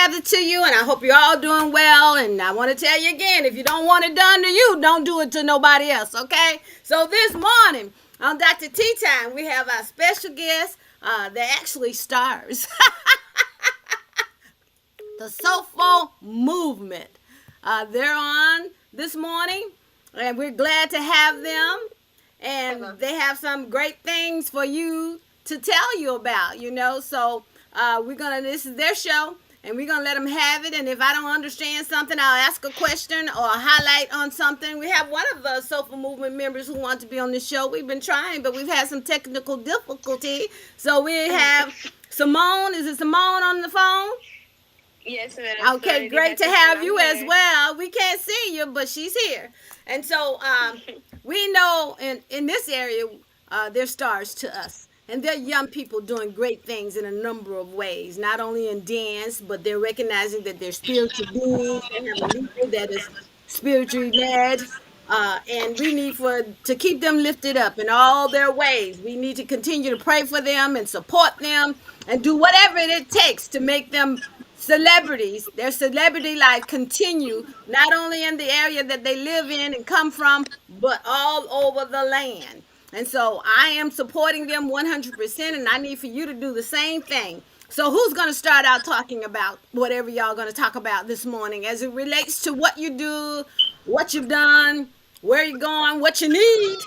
Father to you, and I hope you're all doing well. And I want to tell you again, if you don't want it done to you, don't do it to nobody else, okay? So this morning on Dr. Tea Time, we have our special guest. They're actually stars. The Soulful Movement. They're on this morning, and we're glad to have them. And they have some great things for you to tell you about, So this is their show, and we're gonna let them have it. And if I don't understand something, I'll ask a question or highlight on something. We have one of the Soulful Movement members who want to be on the show. We've been trying, but we've had some technical difficulty. So we have Simone. Is it Simone on the phone? Yes, ma'am. Okay, great to have you as well. We can't see you, but she's here. And so we know in this area, they're stars to us. And they're young people doing great things in a number of ways, not only in dance, but they're recognizing that they're spiritual beings. They have a leader that is spiritually led. And we need to keep them lifted up in all their ways. We need to continue to pray for them and support them and do whatever it takes to make them celebrities, their celebrity life continue, not only in the area that they live in and come from, but all over the land. And so I am supporting them 100%, and I need for you to do the same thing. So who's going to start out talking about whatever y'all going to talk about this morning as it relates to what you do, what you've done, where you're going, what you need?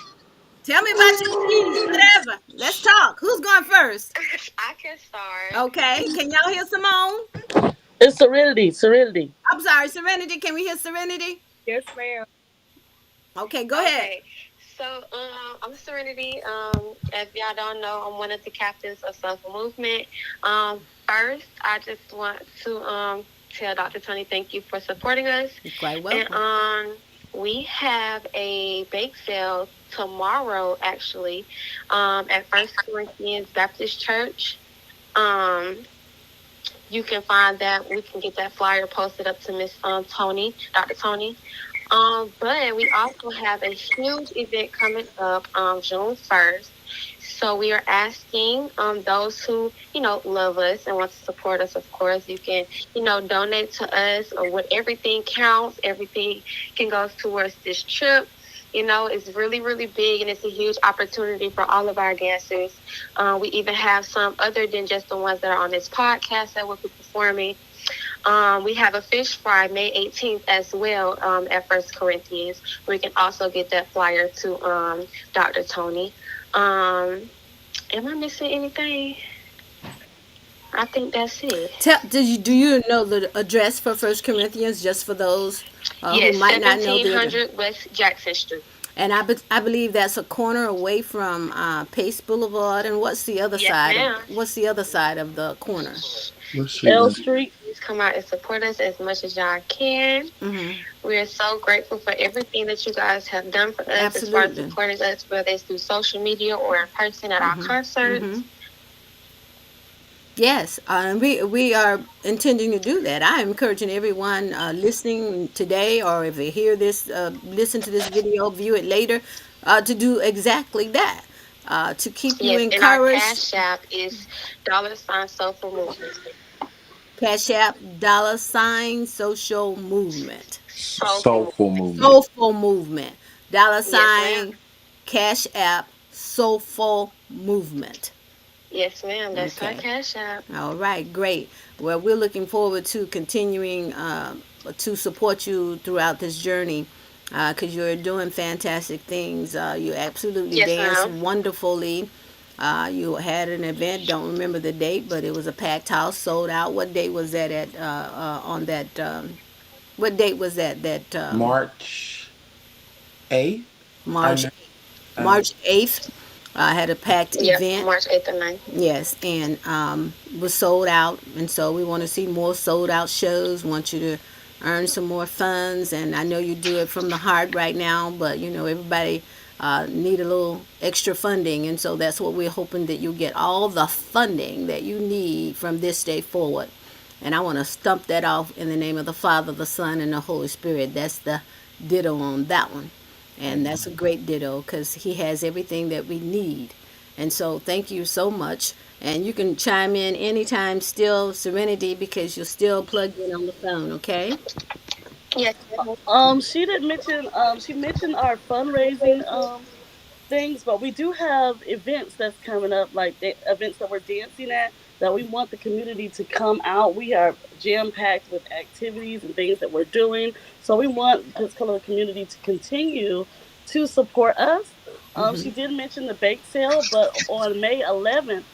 Tell me about your needs, whatever. Let's talk. Who's going first? I can start. Okay. Can y'all hear Simone? It's Serenity. Serenity. I'm sorry, Serenity. Can we hear Serenity? Yes, ma'am. Okay, go ahead. Okay. So, I'm Serenity. If y'all don't know, I'm one of the captains of Soulful Movement. First, I just want to tell Dr. Tonie thank you for supporting us. You're quite welcome. And we have a bake sale tomorrow, actually, at First Corinthians Baptist Church. You can find that. We can get that flyer posted up to Miss Tonie, Dr. Tonie. But we also have a huge event coming up June 1st. So we are asking those who, love us and want to support us, of course, you can, donate to us, or what everything counts. Everything can go towards this trip. It's really, really big, and it's a huge opportunity for all of our dancers. We even have some other than just the ones that are on this podcast that will be performing. We have a fish fry May 18th as well at First Corinthians. We can also get that flyer to Dr. Tonie. Am I missing anything? I think that's it. Do you know the address for First Corinthians, just for those Yes, who might not know the address? 1700 West Jackson Street. And I believe that's a corner away from Pace Boulevard. And what's the other Yes, side? ma'am. What's the other side of the corner? L Street. Please come out and support us as much as y'all can. Mm-hmm. We are so grateful for everything that you guys have done for us, as far as Absolutely. supporting us, whether it's through social media or in person at our concerts. Mm-hmm. Yes, we are intending to do that. I am encouraging everyone listening today, or if they hear this, listen to this video, view it later, to do exactly that. To keep you Yes, and our encouraged. cash app is $ Soulful Movement. Cash App, $ social movement. Soulful Movement. Soulful movement. $ Yes, ma'am. Cash App, soulful movement. Yes, ma'am. That's our Okay. cash app. All right, great. Well, we're looking forward to continuing to support you throughout this journey because you're doing fantastic things. You absolutely Yes, dance ma'am. wonderfully. You had an event, don't remember the date, but it was a packed house, sold out. What date was that at on that? What date was that? March 8th. I March know. March 8th. I had a packed Yes, event. March 8th and 9th. Yes, and was sold out, and so we want to see more sold out shows. Want you to earn some more funds, and I know you do it from the heart right now, but everybody need a little extra funding, and so that's what we're hoping, that you get all the funding that you need from this day forward. And I want to stump that off in the name of the Father, the Son, and the Holy Spirit. That's the ditto on that one. And that's a great ditto because he has everything that we need. And so thank you so much. And you can chime in anytime, still Serenity, because you're still plugged in on the phone, okay? Yes. She didn't mention. She mentioned our fundraising things, but we do have events that's coming up, like the events that we're dancing at, that we want the community to come out. We are jam packed with activities and things that we're doing, so we want this color community to continue to support us. She did mention the bake sale, but on May 11th,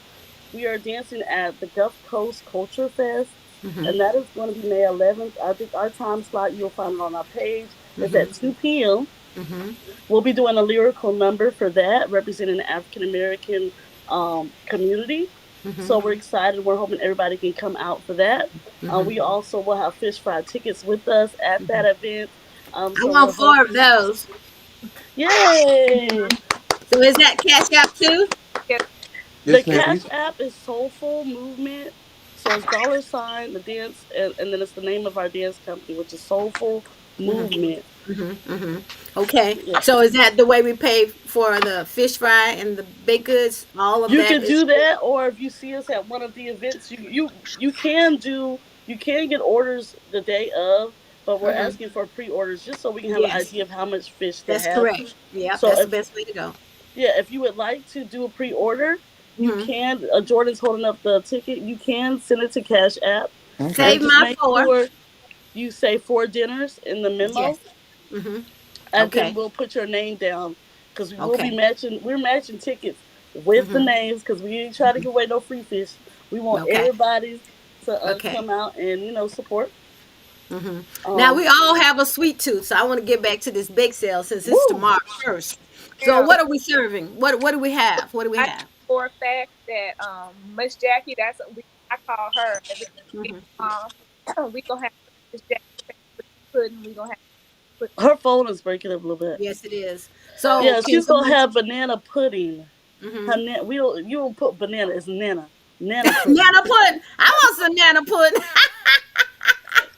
we are dancing at the Gulf Coast Culture Fest. And that is going to be May 11th. I think our time slot, you'll find it on our page. It's at 2 p.m. We'll be doing a lyrical number for that, representing the African American community. So we're excited. We're hoping everybody can come out for that. We also will have fish fry tickets with us at that event. I So want we're four of hoping. those. Yay! So is that Cash App too? Yes. The Yes, ma'am. Cash App is Soulful Movement. So it's dollar sign, the dance, and then it's the name of our dance company, which is Soulful Movement. Okay. Yeah. So is that the way we pay for the fish fry and the baked goods? All of You that can is. do that, or if you see us at one of the events, you can do you can get orders the day of, but we're Mhm. asking for pre-orders just so we can have an Yes, idea of how much fish to that's have. correct. Yep, So that's the if best way to go. yeah, if you would like to do a pre-order, you Hmm. can. Jordan's holding up the ticket. You can send it to Cash App, Okay. Save and just my make four. sure you say 4 dinners in the Yes. memo, Hmm. and then Okay. we'll put your name down because we will be Okay. matching. We're matching tickets with the Hmm. names because we ain't trying to give away no free fish. We want Okay. everybody to Okay. come out and support. Now we Um, all have a sweet tooth, so I want to get back to this bake sale since it's woo, tomorrow first. So Yeah. what are we serving? What do we have? What do we I know have? for a fact that Miss Jackie, that's we I call her every we gonna have Miss Jackie pudding. We gonna have put her phone is breaking up a little bit. Yes, it is. so So Yeah, can she's gonna someone? have banana pudding. We don't. You don't put banana. It's nana pudding. Nana pudding. I want some nana pudding.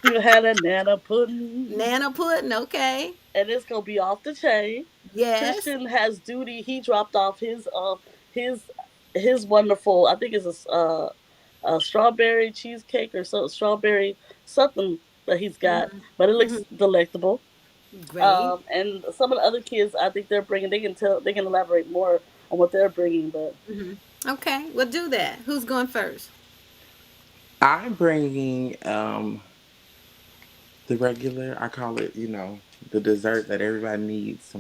You had a nana pudding, Nana pudding. Okay. and it's gonna be off the chain. Yes. Christian has duty. He dropped off his his wonderful. I think it's a strawberry cheesecake or so strawberry something that he's got, but it looks delectable. Great. And some of the other kids, I think they're bringing. They can elaborate more on what they're bringing, but Okay. We'll do that. Who's going first? I'm bringing the regular. I call it, the dessert that everybody needs.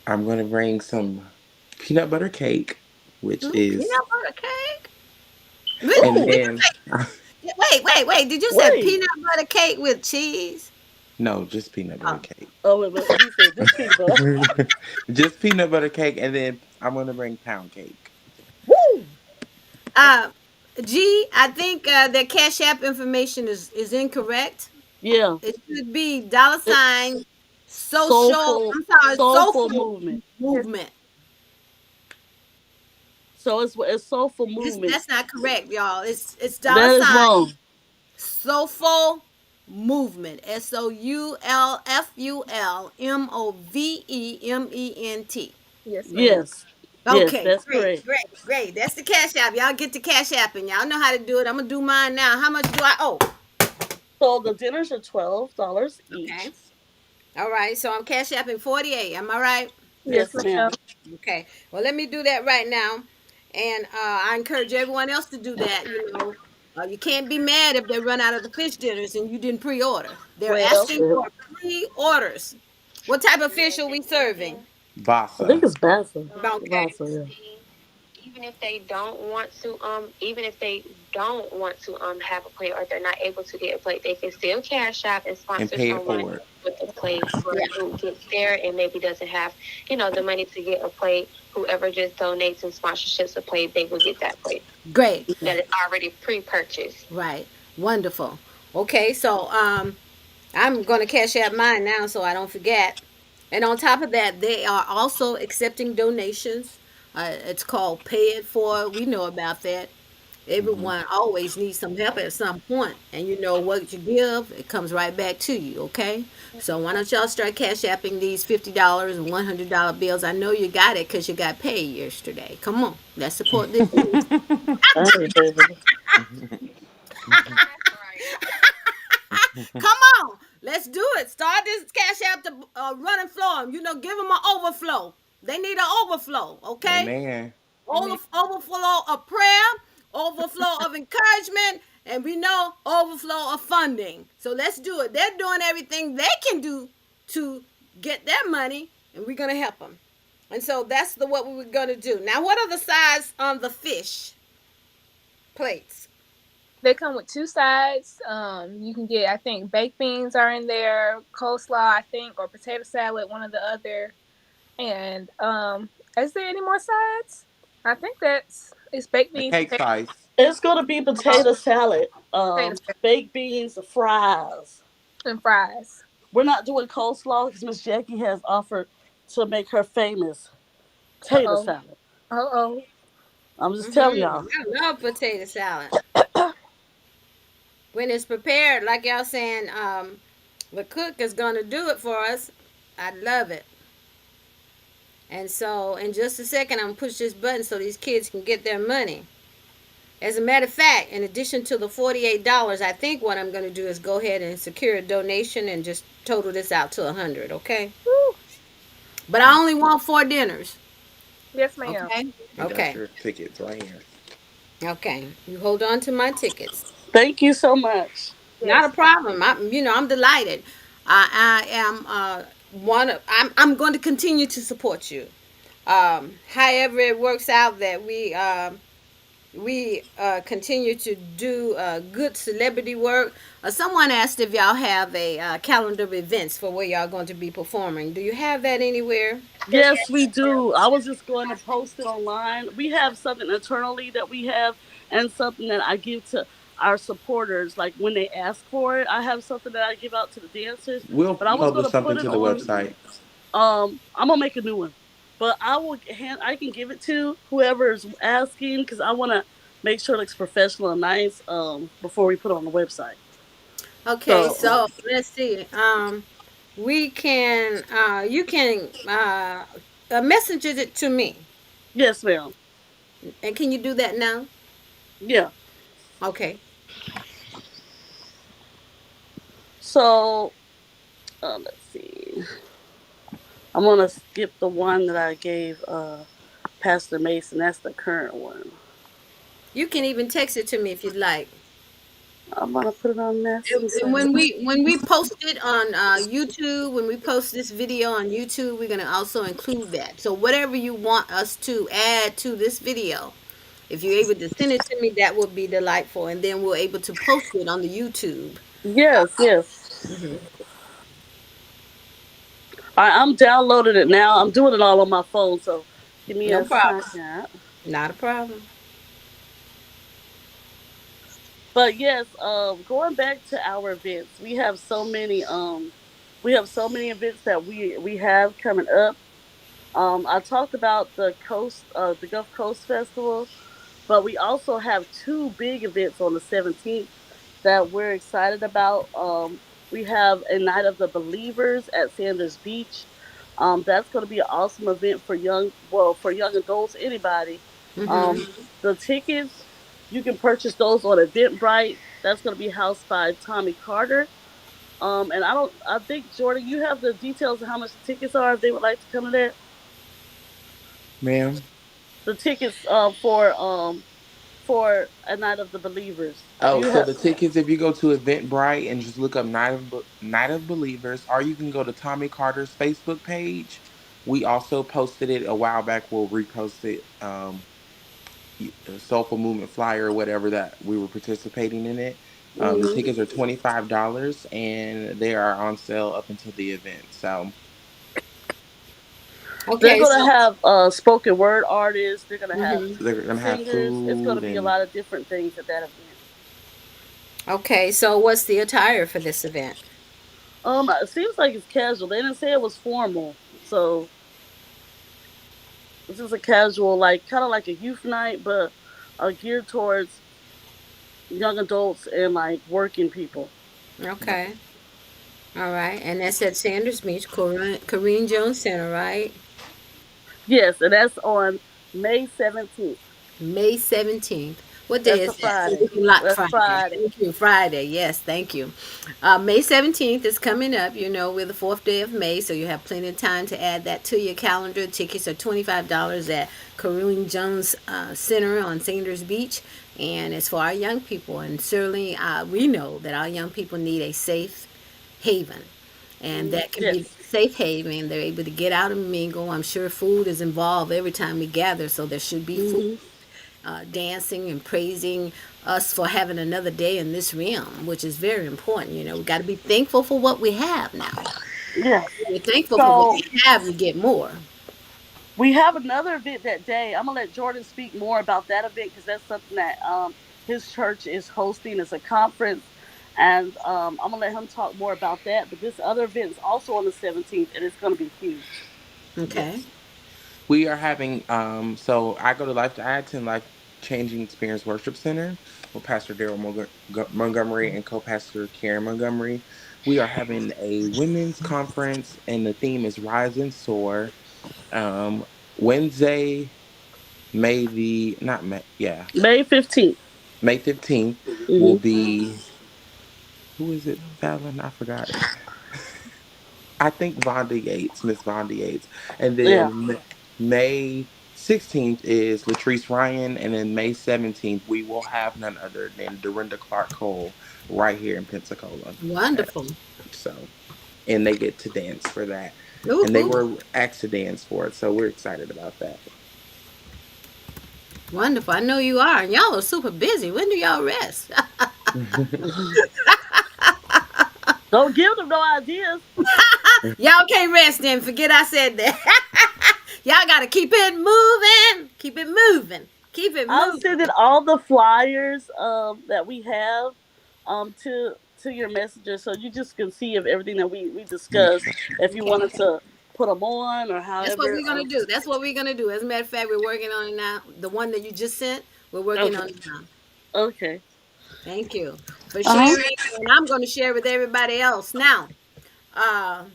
I'm gonna bring some peanut butter cake, which Ooh, is, peanut butter cake. and Did oh you then say? Wait. Did you say wait, peanut butter cake with cheese? no, just peanut butter Oh, cake. oh wait, wait. He said just peanut butter. Just peanut butter cake, and then I'm gonna bring pound cake. Woo! uh, G. I think that Cash App information is incorrect. Yeah, It should be dollar it, sign social. soulful, I'm sorry, soulful soulful movement. yes. movement. So it's soulful movement. That's not correct, y'all. It's dollar That is sign wrong. soulful movement. SOULFULMOVEMENT. Yes, ma'am. Yes, yes, Okay, that's great, correct. great, great. That's the Cash App. Y'all get the Cash App and y'all know how to do it. I'm gonna do mine now. How much do I owe? So the dinners are $12 Okay. each. All right. So I'm Cash Apping 48. Am I right? Yes, Yes, ma'am. ma'am. Okay. Well, let me do that right now. And I encourage everyone else to do that. You can't be mad if they run out of the fish dinners and you didn't pre-order. They're Well, asking Yeah. for pre-orders. What type of fish are we serving? I think Vasa. it's Bassa. Okay. Bassa, yeah. Even if they don't want to have a plate, or they're not able to get a plate, they can still cash out and And sponsor pay it someone forward. with a plate, Yeah. who gets there and maybe doesn't have the money to get a plate. Whoever just donates and sponsorships a plate, they will get that plate Great. that is already pre-purchased. Right. Wonderful. Okay. So I'm going to Cash App mine now so I don't forget. And on top of that, they are also accepting donations. It's called Pay It For. We know about that. Hmm. Everyone always needs some help at some point, and you know what you give, it comes right back to you. Okay, so why don't y'all start cash apping these $50 and $100 bills? I know you got it because you got paid yesterday. Come on, let's support this news. All right, baby. Come on, let's do it. Start this cash app to running flow 'em. You know, give them an overflow. They need an overflow. Okay, Amen. Amen. overflow of prayer, overflow of encouragement, and we know overflow of funding. So let's do it. They're doing everything they can do to get their money, and we're gonna help them. And so that's what we were gonna do. Now, what are the size on the fish plates? They come with two sides. You can get, I think, baked beans are in there, coleslaw, I think, or potato salad, one or the other. And is there any more sides? I think that's it's baked The beans, cake potato, size. It's gonna be potato salad, potato salad, baked beans, fries. and fries. We're not doing coleslaw because Miss Jackie has offered to make her famous Uh tater oh. salad. Uh oh. I'm just telling y'all. I love potato salad when it's prepared. Like y'all saying, the cook is gonna do it for us. I love it. And so, in just a second, I'm gonna push this button so these kids can get their money. As a matter of fact, in addition to the $48, I think what I'm gonna do is go ahead and secure a donation and just total this out to 100. Okay, Woo. but I only want 4 dinners. Yes, ma'am. Okay. I got Okay. your tickets right here. Okay. You hold on to my tickets. Thank you so much. Not a Yes. problem. I'm delighted. I am I'm going to continue to support you. However it works out that we continue to do good celebrity work. Someone asked if y'all have a calendar of events for where y'all going to be performing. Do you have that anywhere? Yes, Yes, we do. I was just going to post it online. We have something internally that we have, and something that I give to our supporters. Like when they ask for it, I have something that I give out to the dancers. We'll But I was going publish to put something it to the on. website. I'm gonna make a new one, but I can give it to whoever is asking because I want to make sure it looks professional and nice. Before we put it on the website. Okay, So so let's see. We can you can message it to me. yes, ma'am. And can you do that now? Yeah. Okay. So let's see. I'm gonna skip the one that I gave Pastor Mason. That's the current one. You can even text it to me if you'd like. I'm gonna put it on And Messenger. when we post it on YouTube, when we post this video on YouTube, we're gonna also include that. So whatever you want us to add to this video, if you're able to send it to me, that would be delightful. And then we're able to post it on the YouTube. Yes, yes. Mhm. I'm downloading it now. I'm doing it all on my phone. So give me No a problem. second. Not a problem. But yes, going back to our events, we have so many events that we have coming up. I talked about the Gulf Coast Festival, but we also have two big events on the 17th that we're excited about. We have a Night of the Believers at Sanders Beach. That's going to be an awesome event for for young adults, anybody. Mm-hmm. Um, the tickets, you can purchase those on Eventbrite. That's going to be housed by Tommy Carter. And I think Jordan, you have the details of how much the tickets are if they would like to come to that. Ma'am. The tickets for a Night of the Believers. Do Oh, you so have? the tickets, if you go to Eventbrite and just look up Night of Believers, or you can go to Tommy Carter's Facebook page. We also posted it a while back. We'll repost it. Soulful Movement flyer or whatever that we were participating in it. The Mhm. tickets are $25 and they are on sale up until the event. So They're Okay, gonna so have spoken word artists. They're gonna have hmm they're gonna have singers. It's gonna food be a and lot of different things at that event. okay, so what's the attire for this event? It seems like it's casual. They didn't say it was formal, so it's just a casual, like kind of like a youth night, but geared towards young adults and like working people. Okay. All right. And that's at Sanders Beach, Corinne Jones Center, right? Yes, and that's on May 17th. May 17th. What day That's is a that? Friday. Not That's Friday. Friday. Thank you. Friday. Yes, thank you. May 17th is coming up. You know, we're the fourth day of May, so you have plenty of time to add that to your calendar. Tickets are $25 at Kareem Jones Center on Sanders Beach, and it's for our young people. And certainly, we know that our young people need a safe haven, and that can be Yes. safe haven. They're able to get out and mingle. I'm sure food is involved every time we gather, so there should be food, Hmm. dancing and praising us for having another day in this realm, which is very important. You know, we got to be thankful for what we have now. Yes. When you're thankful for what So you have, you get more. we have another event that day. I'm gonna let Jordan speak more about that event because that's something that his church is hosting. It's a conference, and I'm gonna let him talk more about that. But this other event is also on the 17th, and it's gonna be huge. Okay. Yes. We are having so I attend Life Changing Experience Worship Center with Pastor Daryl Montgomery and co-pastor Karen Montgomery. We are having a women's conference and the theme is Rise and Soar. Wednesday, May the not May yeah, May 15th. May 15th will Mm-hmm. be who is it, Fallon? I forgot. I think Vonda Yates, Miss Vonda Yates. And Yeah. then May 16th is Latrice Ryan. And then May 17th, we will have none other than Dorinda Clark Cole right here in Pensacola. Uh, Wonderful. So, and they get to dance for that. And they Woohoo. were asked to dance for it. So we're excited about that. Wonderful. I know you are. And y'all are super busy. When do y'all rest? Don't give them no ideas. Y'all can't rest then. Forget I said that. Y'all got to keep it moving. Keep it moving. Keep it I'm moving. sending all the flyers that we have to your messenger so you just can see of everything that we discussed. If you Okay. wanted to put them on or That's what however. we're gonna do. That's what we're gonna do. As a matter of fact, we're working on it now. The one that you just sent, we're working Okay. on it now. Okay. Thank you for Uh huh. sharing, and I'm gonna share with everybody else now. Uh,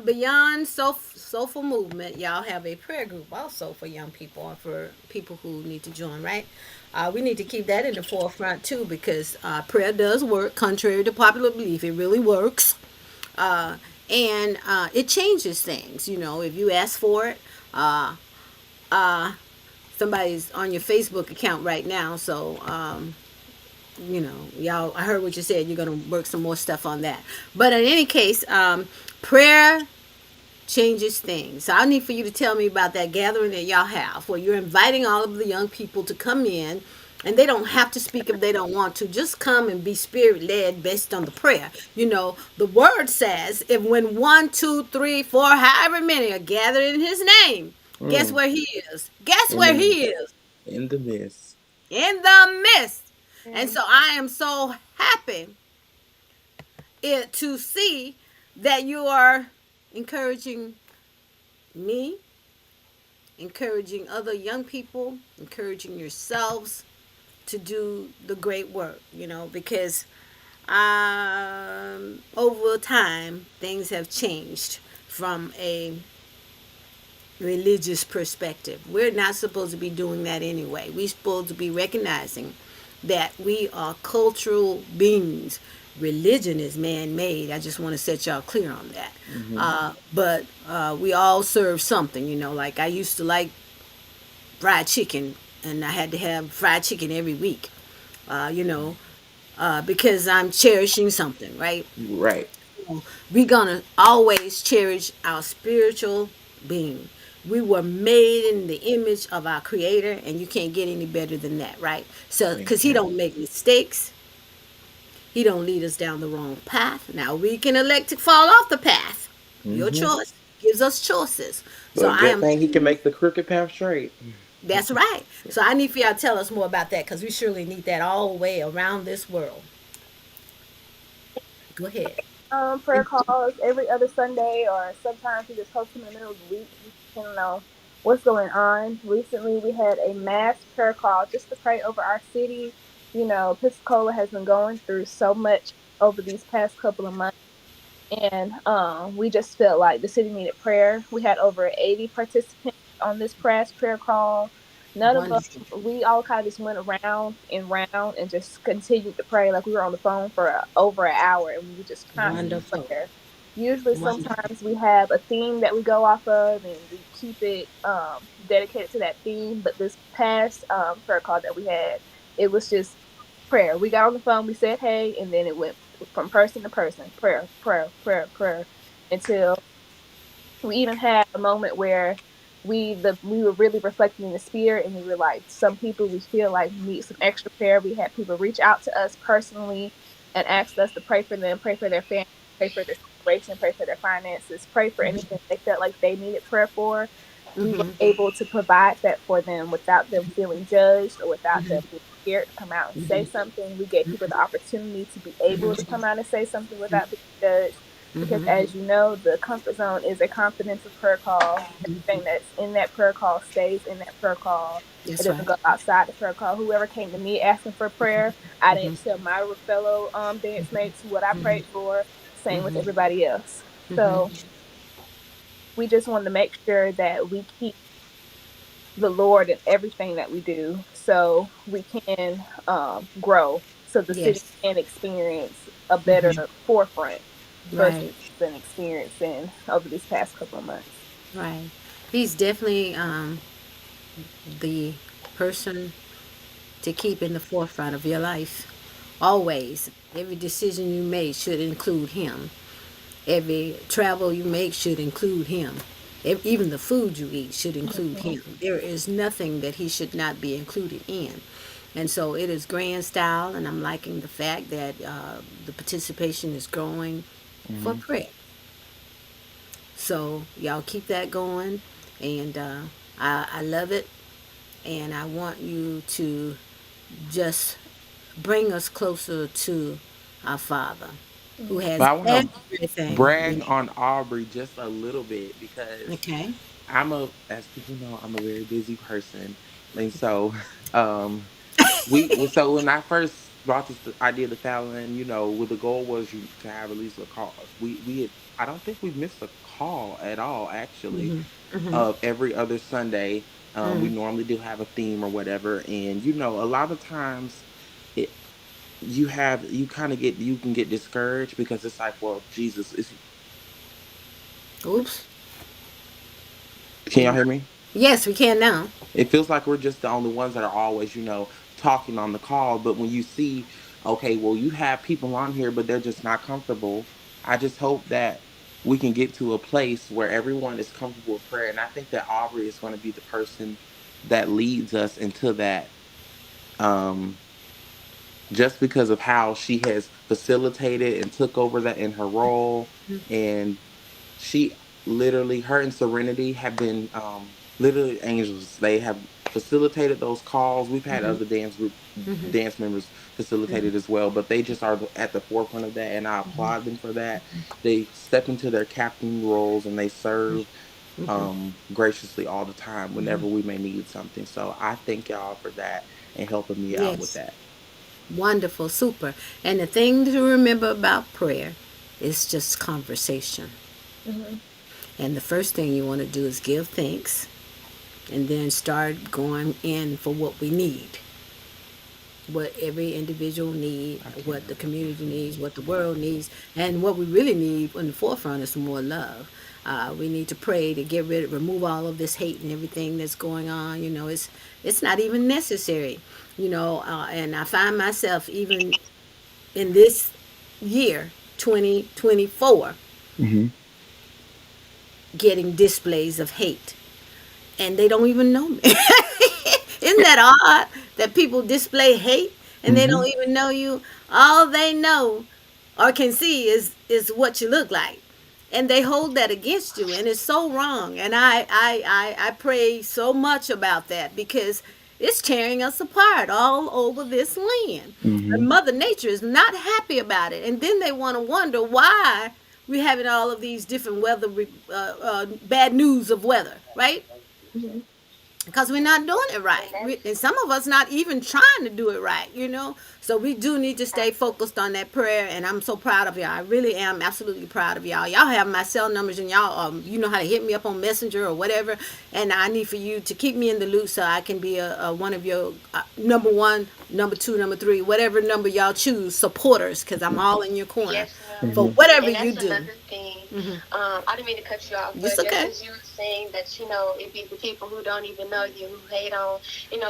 beyond soulful movement, y'all have a prayer group also for young people or for people who need to join. Right? We need to keep that in the forefront too because prayer does work, contrary to popular belief. It really works. uh, and it changes things. You know, if you ask for it, uh, uh, somebody's on your Facebook account right now, so you know, y'all. I heard what you said. You're gonna work some more stuff on that. But in any case, prayer changes things. So I need for you to tell me about that gathering that y'all have where you're inviting all of the young people to come in and they don't have to speak if they don't want to. Just come and be spirit led based on the prayer. You know, the word says if when one, two, three, four, however many are gathered in his name, guess Mm, where he is? Guess in where the he is? in the mist. In the midst. And And so I am so happy to see that you are encouraging me, encouraging other young people, encouraging yourselves to do the great work, you know, because over time things have changed from a religious perspective. We're not supposed to be doing that anyway. We're supposed to be recognizing that we are cultural beings. Religion is man made. I just want to set y'all clear on that. Hmm. But we all serve something, you know. Like I used to like fried chicken, and I had to have fried chicken every week, you know, because I'm cherishing something, right? Right. We're gonna always cherish our spiritual being. We were made in the image of our creator, and you can't get any better than that, right? So because he Amen. don't make mistakes, he don't lead us down the wrong path. Now we can elect to fall off the path. Your Hmm. choice gives us choices. So But I good am thing he can make the crooked path straight. that's right. So I need for y'all to tell us more about that because we surely need that all the way around this world. Go ahead. prayer calls every other Sunday, or sometimes we just host them in the middle of the week. I don't know. what's going on. Recently, we had a mass prayer call just to pray over our city. You know, Pensacola has been going through so much over these past couple of months, and we just felt like the city needed prayer. We had over 80 participants on this prayer call. None of them, Wonderful. we all kind of just went around and round and just continued to pray. Like we were on the phone for over an hour and we were just constant Wonderful. prayer. Usually, Wonderful. sometimes we have a theme that we go off of and we keep it dedicated to that theme. But this past prayer call that we had, it was just prayer. We got on the phone, we said hey, and then it went from person to person, prayer, prayer, prayer, prayer, until we even had a moment where we were really reflecting in the spirit, and we were like, some people we feel like need some extra prayer. We had people reach out to us personally and asked us to pray for them, pray for their family, pray for their situation, pray for their finances, pray for anything they felt like they needed prayer for. We were able to provide that for them without them feeling judged or without them being scared to come out and say something. We gave people the opportunity to be able to come out and say something without being judged, because as you know, the comfort zone is a confidential prayer call. Everything that's in that prayer call stays in that prayer call. It That's doesn't right. go outside the prayer call. Whoever came to me asking for prayer, I didn't tell my fellow dance mates what I prayed for. Same with everybody else. So we just wanted to make sure that we keep the Lord in everything that we do, so we can grow, so the city Yes. can experience a better forefront versus Right. been experiencing over these past couple of months. Right. He's definitely the person to keep in the forefront of your life. Always. Every decision you make should include him. Every travel you make should include him. Even the food you eat should include Mhm. him. There is nothing that he should not be included in. And so it is grand style, and I'm liking the fact that the participation is growing for Hmm. prayer. So y'all keep that going, and I love it, and I want you to just bring us closer to our Father, who Mhm. has But I want to everything we brag need. on Aubrey just a little bit because Okay. as people know, I'm a very busy person, and so um, so when I first brought this idea to Fallon, what the goal was to have at least a call. We had, I don't think we missed a call at all actually. Of every other Sunday, we normally do have a theme or whatever, and a lot of times it you can get discouraged because it's like, well, Jesus is. Oops. Can y'all hear me? Yes, we can now. It feels like we're just the only ones that are always, talking on the call. But when you see, okay, well, you have people on here, but they're just not comfortable. I just hope that we can get to a place where everyone is comfortable with prayer. And I think that Aubrey is going to be the person that leads us into that. Um, just because of how she has facilitated and took over that in her role. And she literally, her and Serenity have been literally angels. They have facilitated those calls. We've had other dance members facilitated as well, but they just are at the forefront of that, and I applaud them for that. They step into their captain roles and they serve graciously all the time whenever we may need something. So I thank y'all for that and helping me out with Yes. that. Wonderful. Super. And the thing to remember about prayer is just conversation. Mhm. And the first thing you want to do is give thanks and then start going in for what we need, what every individual need, I can't what the help but laugh community at needs, that. what the world needs, and what we really need in the forefront is more love. We need to pray to remove all of this hate and everything that's going on. It's not even necessary. And I find myself even in this year, 2024, Hmm. getting displays of hate, and they don't even know me. Isn't that odd that people display hate and they Hmm. don't even know you? All they know or can see is what you look like. And they hold that against you, and it's so wrong. And I pray so much about that because it's tearing us apart all over this land. And Hmm. Mother Nature is not happy about it. And then they want to wonder why we're having all of these different bad news of weather, right? Mhm. because we're not doing it right. And that's And some of us not even trying to do it right. So we do need to stay focused on that prayer. And I'm so proud of y'all. I really am absolutely proud of y'all. Y'all have my cell numbers, and y'all, you know how to hit me up on Messenger or whatever. And I need for you to keep me in the loop so I can be a one of your number one, number two, number three, whatever number y'all choose, supporters, because I'm all in your corner yes, ma'am. for Hmm. whatever And you that's do. another thing. Hmm. I didn't mean to cut you off, It's but just okay. as you were saying that, it be the people who don't even know you, who hate on,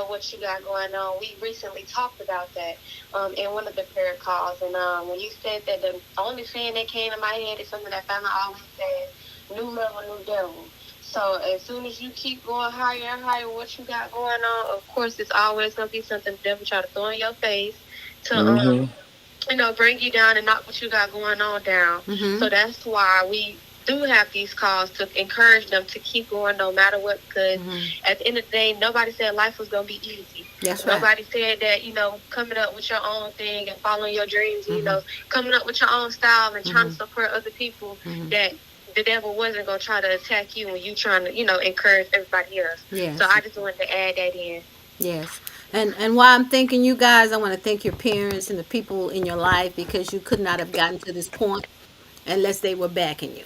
what you got going on. We recently talked about that in one of the prayer calls. And when you said that, the only saying that came to my head is something that Fallon always says, new level, new devil. So as soon as you keep going higher and higher, what you got going on, of course, it's always going to be something the devil try to throw in your face to Hmm. bring you down and knock what you got going on down. Hmm. So that's why we do have these calls to encourage them to keep going no matter what, because Hmm. at the end of the day, nobody said life was going to be easy. That's right. Nobody said that, coming up with your own thing and following your dreams, Hmm. coming up with your own style and trying Hmm. to support other people, Hmm. that the devil wasn't going to try to attack you when you trying to, encourage everybody else. So Yes. I just wanted to add that in. Yes. And while I'm thanking you guys, I want to thank your parents and the people in your life, because you could not have gotten to this point unless they were backing you.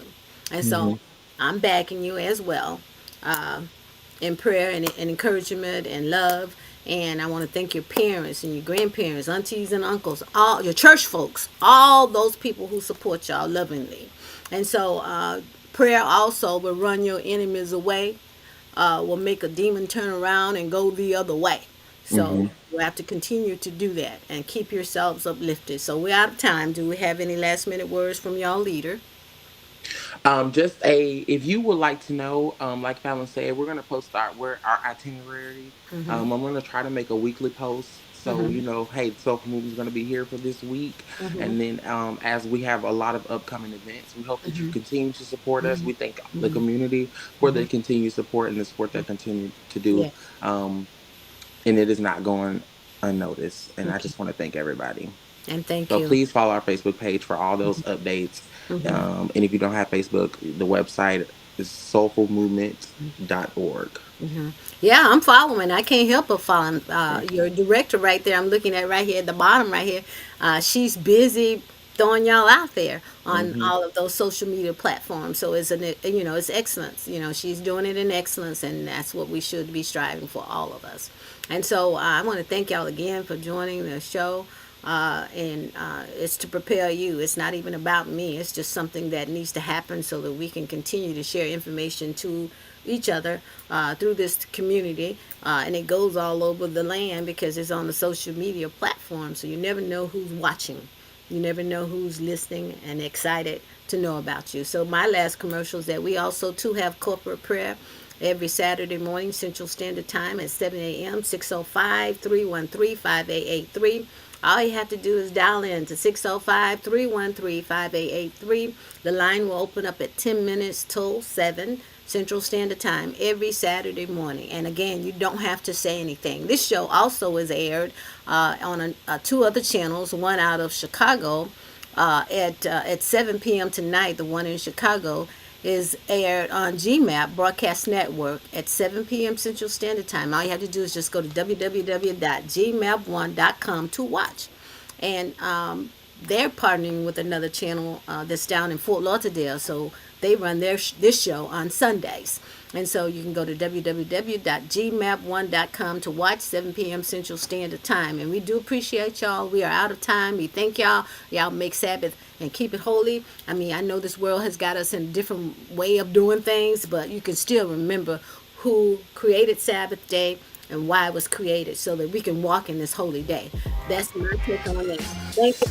And Hmm. so I'm backing you as well, uh, in prayer and encouragement and love. And I want to thank your parents and your grandparents, aunties and uncles, all your church folks, all those people who support y'all lovingly. And so prayer also will run your enemies away, will make a demon turn around and go the other way. So Hmm. you have to continue to do that and keep yourselves uplifted. So we're out of time. Do we have any last minute words from y'all leader? If you would like to know, like Fallon said, we're gonna post our itinerary. Mm-hmm. I'm gonna try to make a weekly post, so Mm-hmm. hey, the Soulful Movement is gonna be here for this week, Mm-hmm. and then as we have a lot of upcoming events, we hope that you Mm-hmm. continue to support us. We thank the Mm-hmm. community for Mm-hmm. the continued support and the support they continue to do, Yes. um, and it is not going unnoticed. And I Okay. just want to thank everybody. And thank So you. please follow our Facebook page for all those updates. Mm-hmm. And if you don't have Facebook, the website is soulfulmovement.org. Mm-hmm. Yeah, I'm following. I can't help but follow Thank you. your director right there. I'm looking at right here at the bottom right here. She's busy throwing y'all out there on Hmm. all of those social media platforms. So it's excellence. She's doing it in excellence, and that's what we should be striving for, all of us. And so I want to thank y'all again for joining the show. And it's to prepare you. It's not even about me. It's just something that needs to happen so that we can continue to share information to each other through this community. And it goes all over the land because it's on the social media platform. So you never know who's watching. You never know who's listening and excited to know about you. So my last commercial is that we also too have corporate prayer every Saturday morning, Central Standard Time at 7 a.m., 605-313-5883. All you have to do is dial in to 605-313-5883. The line will open up at 10 minutes till 7 Central Standard Time every Saturday morning. And again, you don't have to say anything. This show also is aired on two other channels, one out of Chicago at 7 p.m. tonight. The one in Chicago is aired on GMAP Broadcast Network at 7 p.m. Central Standard Time. All you have to do is just go to www.gmap1.com to watch. And they're partnering with another channel that's down in Fort Lauderdale, so they run this show on Sundays. And so you can go to www.gmap1.com to watch 7 p.m. Central Standard Time. And we do appreciate y'all. We are out of time. We thank y'all. Y'all make Sabbath and keep it holy. I mean, I know this world has got us in a different way of doing things, but you can still remember who created Sabbath day and why it was created so that we can walk in this holy day. That's my take on it. Thank you.